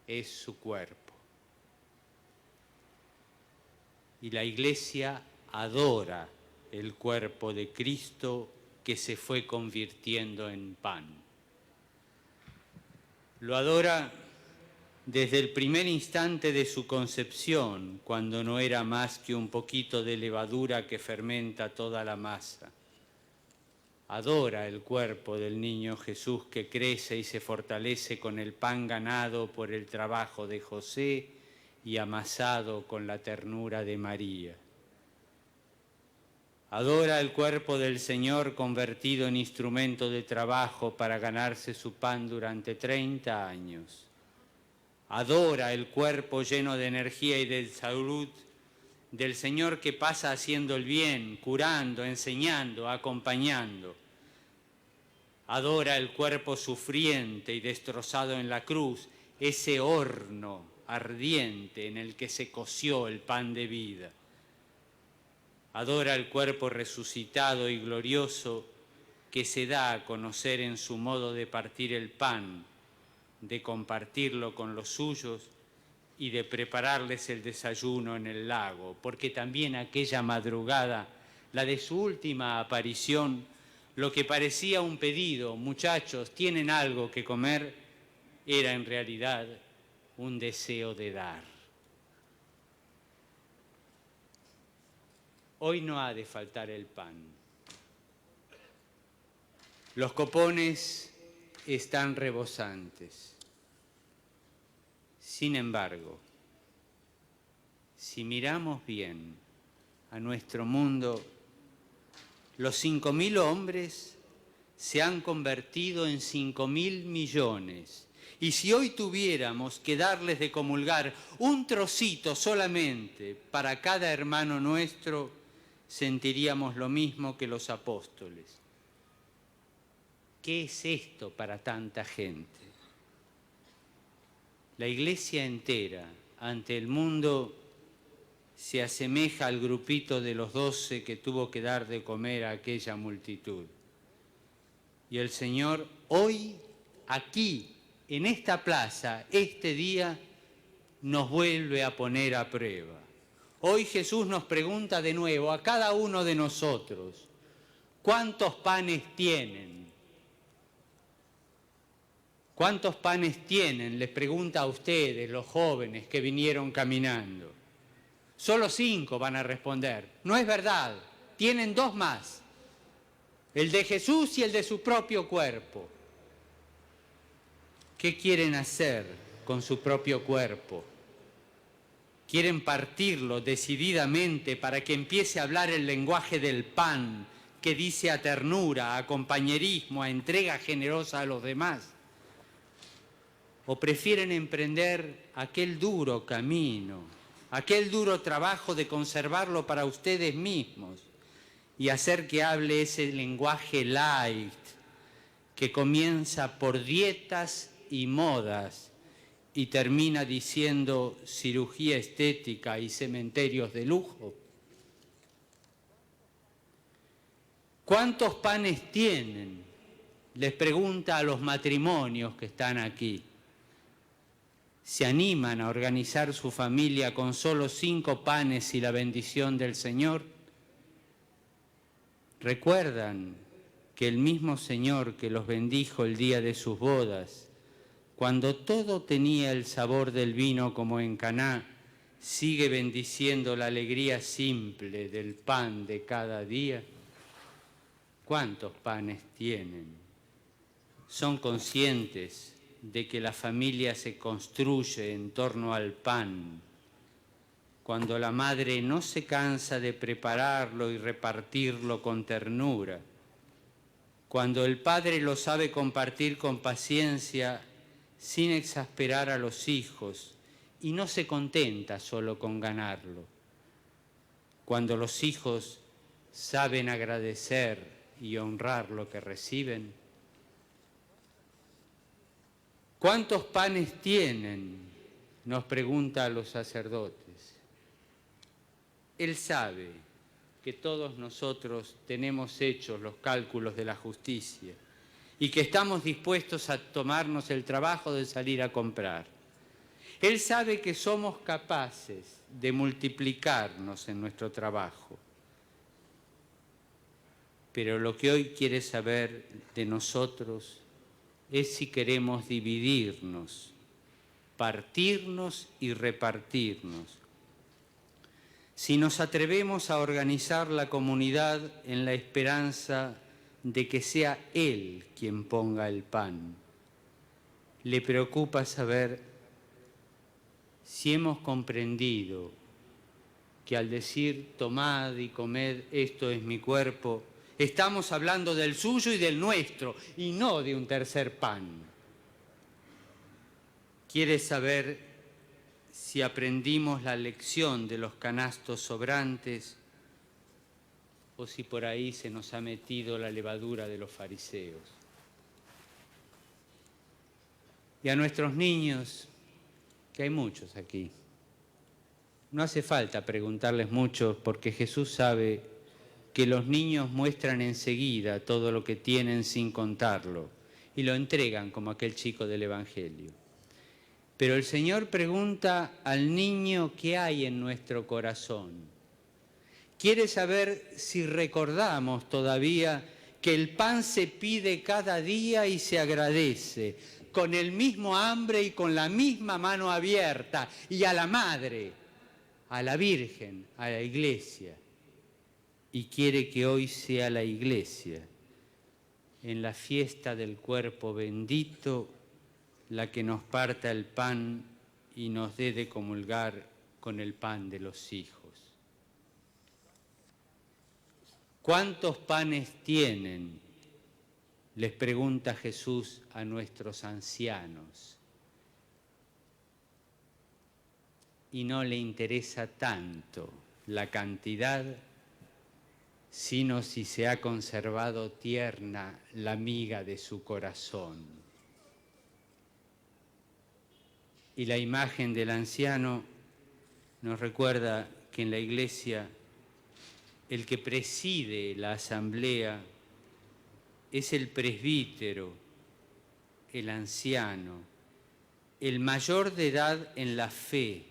es su cuerpo. Y la Iglesia adora el cuerpo de Cristo que se fue convirtiendo en pan. Lo adora desde el primer instante de su concepción, cuando no era más que un poquito de levadura que fermenta toda la masa. Adora el cuerpo del niño Jesús que crece y se fortalece con el pan ganado por el trabajo de José y amasado con la ternura de María. Adora el cuerpo del Señor convertido en instrumento de trabajo para ganarse su pan durante 30 años. Adora el cuerpo lleno de energía y de salud del Señor que pasa haciendo el bien, curando, enseñando, acompañando. Adora el cuerpo sufriente y destrozado en la cruz, ese horno ardiente en el que se coció el pan de vida. Adora el cuerpo resucitado y glorioso que se da a conocer en su modo de partir el pan, de compartirlo con los suyos y de prepararles el desayuno en el lago, porque también aquella madrugada, la de su última aparición, lo que parecía un pedido, muchachos, ¿tienen algo que comer?, era en realidad un deseo de dar. Hoy no ha de faltar el pan. Los copones están rebosantes. Sin embargo, si miramos bien a nuestro mundo, los 5.000 hombres se han convertido en 5.000 millones. Y si hoy tuviéramos que darles de comulgar un trocito solamente para cada hermano nuestro, sentiríamos lo mismo que los apóstoles. ¿Qué es esto para tanta gente? La Iglesia entera ante el mundo se asemeja al grupito de los 12 que tuvo que dar de comer a aquella multitud. Y el Señor hoy, aquí, en esta plaza, este día, nos vuelve a poner a prueba. Hoy Jesús nos pregunta de nuevo a cada uno de nosotros, ¿cuántos panes tienen? ¿Cuántos panes tienen? Les pregunta a ustedes, los jóvenes que vinieron caminando. Solo 5 van a responder. No es verdad, tienen 2 más. El de Jesús y el de su propio cuerpo. ¿Qué quieren hacer con su propio cuerpo? Quieren partirlo decididamente para que empiece a hablar el lenguaje del pan, que dice a ternura, a compañerismo, a entrega generosa a los demás. ¿O prefieren emprender aquel duro camino, aquel duro trabajo de conservarlo para ustedes mismos y hacer que hable ese lenguaje light que comienza por dietas y modas y termina diciendo cirugía estética y cementerios de lujo? ¿Cuántos panes tienen? Les pregunta a los matrimonios que están aquí. ¿Se animan a organizar su familia con solo 5 panes y la bendición del Señor? ¿Recuerdan que el mismo Señor que los bendijo el día de sus bodas, cuando todo tenía el sabor del vino como en Caná, sigue bendiciendo la alegría simple del pan de cada día? ¿Cuántos panes tienen? ¿Son conscientes de que la familia se construye en torno al pan, cuando la madre no se cansa de prepararlo y repartirlo con ternura, cuando el padre lo sabe compartir con paciencia sin exasperar a los hijos y no se contenta solo con ganarlo, cuando los hijos saben agradecer y honrar lo que reciben? ¿Cuántos panes tienen?, nos pregunta a los sacerdotes. Él sabe que todos nosotros tenemos hechos los cálculos de la justicia y que estamos dispuestos a tomarnos el trabajo de salir a comprar. Él sabe que somos capaces de multiplicarnos en nuestro trabajo. Pero lo que hoy quiere saber de nosotros es si queremos dividirnos, partirnos y repartirnos. Si nos atrevemos a organizar la comunidad en la esperanza de que sea Él quien ponga el pan. Le preocupa saber si hemos comprendido que al decir tomad y comed, esto es mi cuerpo, estamos hablando del suyo y del nuestro, y no de un tercer pan. Quiere saber si aprendimos la lección de los canastos sobrantes o si por ahí se nos ha metido la levadura de los fariseos. Y a nuestros niños, que hay muchos aquí, no hace falta preguntarles mucho porque Jesús sabe que los niños muestran enseguida todo lo que tienen sin contarlo y lo entregan como aquel chico del Evangelio. Pero el Señor pregunta al niño qué hay en nuestro corazón. Quiere saber si recordamos todavía que el pan se pide cada día y se agradece, con el mismo hambre y con la misma mano abierta, y a la Madre, a la Virgen, a la Iglesia. Y quiere que hoy sea la Iglesia, en la fiesta del cuerpo bendito, la que nos parta el pan y nos dé de comulgar con el pan de los hijos. ¿Cuántos panes tienen?, les pregunta Jesús a nuestros ancianos. Y no le interesa tanto la cantidad, sino si se ha conservado tierna la miga de su corazón. Y la imagen del anciano nos recuerda que en la Iglesia el que preside la asamblea es el presbítero, el anciano, el mayor de edad en la fe,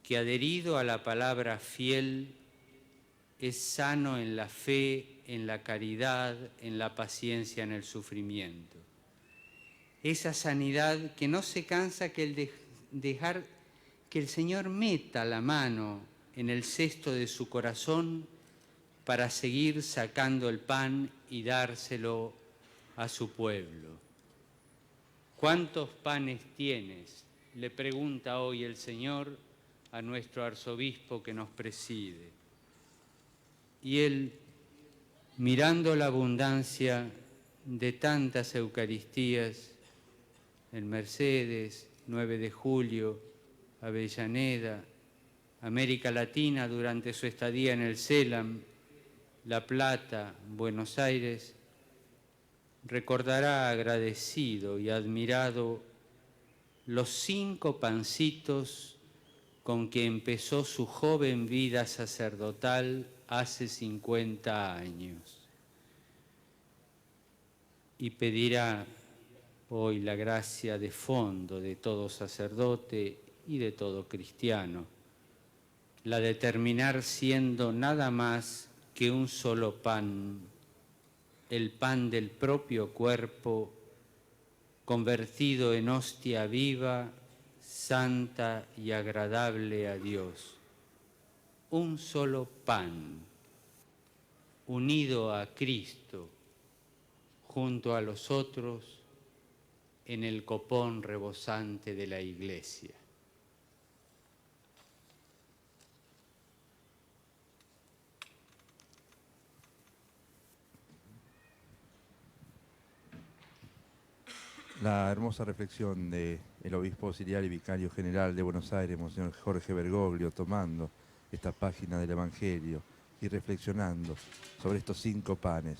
que adherido a la palabra fiel es sano en la fe, en la caridad, en la paciencia, en el sufrimiento. Esa sanidad que no se cansa que el dejar que el Señor meta la mano en el cesto de su corazón para seguir sacando el pan y dárselo a su pueblo. ¿Cuántos panes tienes?, le pregunta hoy el Señor a nuestro arzobispo que nos preside. Y él, mirando la abundancia de tantas Eucaristías, en Mercedes, 9 de julio, Avellaneda, América Latina durante su estadía en el CELAM, La Plata, Buenos Aires, recordará agradecido y admirado los 5 pancitos con que empezó su joven vida sacerdotal hace 50 años. Y pedirá hoy la gracia de fondo de todo sacerdote y de todo cristiano, la de terminar siendo nada más que un solo pan, el pan del propio cuerpo convertido en hostia viva, santa y agradable a Dios. Un solo pan, unido a Cristo, junto a los otros, en el copón rebosante de la Iglesia. La hermosa reflexión del obispo auxiliar y vicario general de Buenos Aires, Monseñor Jorge Bergoglio, tomando esta página del Evangelio y reflexionando sobre estos 5 panes.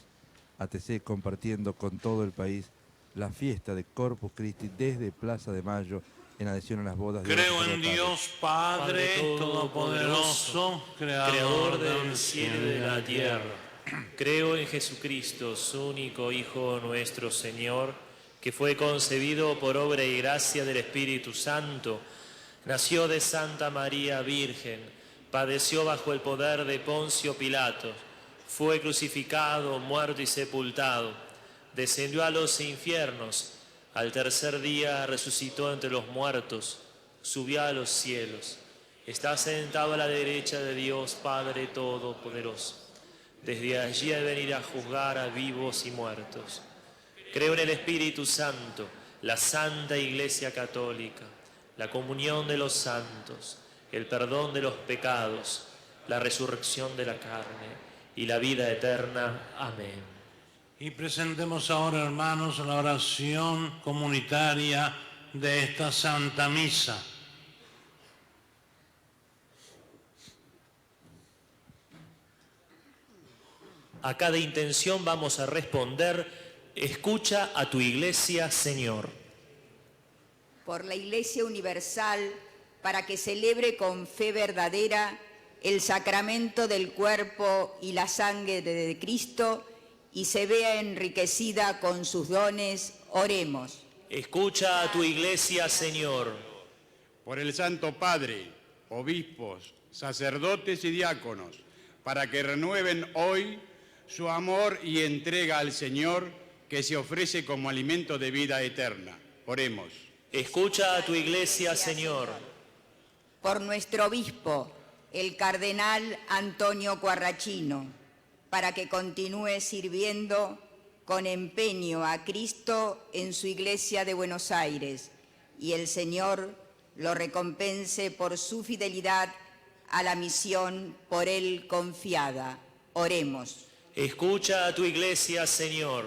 ATC compartiendo con todo el país la fiesta de Corpus Christi desde Plaza de Mayo en adhesión a las bodas de Creo en Dios Padre Todopoderoso, Creador del cielo y de la tierra. Creo en Jesucristo, su único Hijo, nuestro Señor, que fue concebido por obra y gracia del Espíritu Santo, nació de Santa María Virgen, padeció bajo el poder de Poncio Pilato, fue crucificado, muerto y sepultado, descendió a los infiernos, al tercer día resucitó entre los muertos, subió a los cielos, está sentado a la derecha de Dios Padre Todopoderoso. Desde allí ha de venir a juzgar a vivos y muertos. Creo en el Espíritu Santo, la Santa Iglesia Católica, la comunión de los santos, el perdón de los pecados, la resurrección de la carne y la vida eterna. Amén. Y presentemos ahora, hermanos, la oración comunitaria de esta Santa Misa. A cada intención vamos a responder: escucha a tu Iglesia, Señor. Por la Iglesia Universal, para que celebre con fe verdadera el sacramento del cuerpo y la sangre de Cristo y se vea enriquecida con sus dones, oremos. Escucha a tu Iglesia, Señor. Por el Santo Padre, obispos, sacerdotes y diáconos, para que renueven hoy su amor y entrega al Señor, que se ofrece como alimento de vida eterna. Oremos. Escucha a tu Iglesia, Señor. Por nuestro obispo, el cardenal Antonio Quarrachino, para que continúe sirviendo con empeño a Cristo en su Iglesia de Buenos Aires y el Señor lo recompense por su fidelidad a la misión por él confiada. Oremos. Escucha a tu Iglesia, Señor.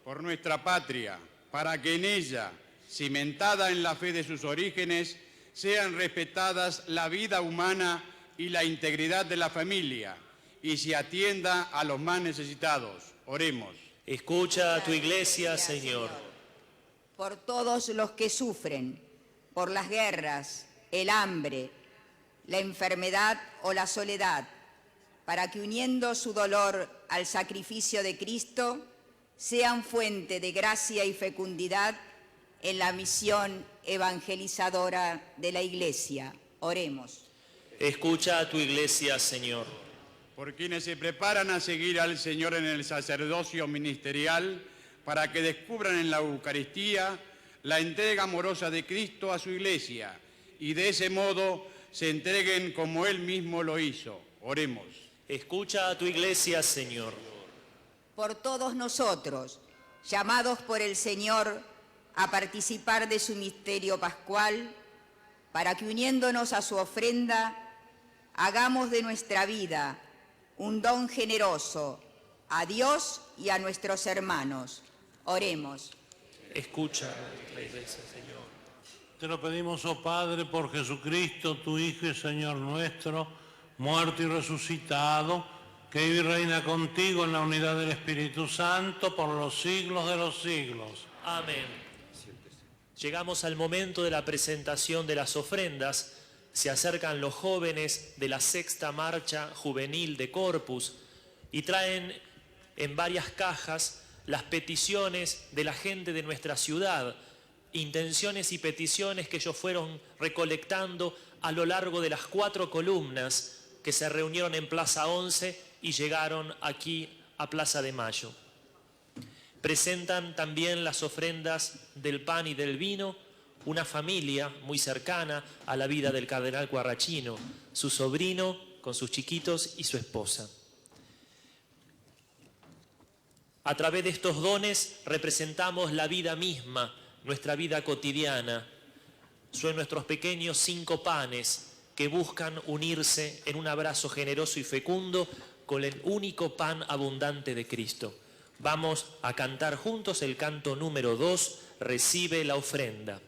Por nuestra patria, para que en ella, cimentada en la fe de sus orígenes, sean respetadas la vida humana y la integridad de la familia, y se atienda a los más necesitados. Oremos. Escucha a tu Iglesia, Señor. Por todos los que sufren, por las guerras, el hambre, la enfermedad o la soledad, para que uniendo su dolor al sacrificio de Cristo, sean fuente de gracia y fecundidad en la misión evangelizadora de la Iglesia. Oremos. Escucha a tu Iglesia, Señor. Por quienes se preparan a seguir al Señor en el sacerdocio ministerial, para que descubran en la Eucaristía la entrega amorosa de Cristo a su Iglesia y de ese modo se entreguen como Él mismo lo hizo. Oremos. Escucha a tu Iglesia, Señor. Por todos nosotros, llamados por el Señor a participar de su misterio pascual, para que uniéndonos a su ofrenda, hagamos de nuestra vida un don generoso a Dios y a nuestros hermanos. Oremos. Escucha a nuestra Iglesia, Señor. Te lo pedimos, oh Padre, por Jesucristo, tu Hijo y Señor nuestro, muerto y resucitado, que vive y reina contigo en la unidad del Espíritu Santo por los siglos de los siglos. Amén. Llegamos al momento de la presentación de las ofrendas. Se acercan los jóvenes de la sexta marcha juvenil de Corpus y traen en varias cajas las peticiones de la gente de nuestra ciudad, intenciones y peticiones que ellos fueron recolectando a lo largo de las 4 columnas que se reunieron en Plaza 11 y llegaron aquí a Plaza de Mayo. Presentan también las ofrendas del pan y del vino una familia muy cercana a la vida del cardenal Guarrachino, su sobrino con sus chiquitos y su esposa. A través de estos dones representamos la vida misma, nuestra vida cotidiana. Son nuestros pequeños 5 panes que buscan unirse en un abrazo generoso y fecundo con el único pan abundante de Cristo. Vamos a cantar juntos el canto número 2, Recibe la ofrenda.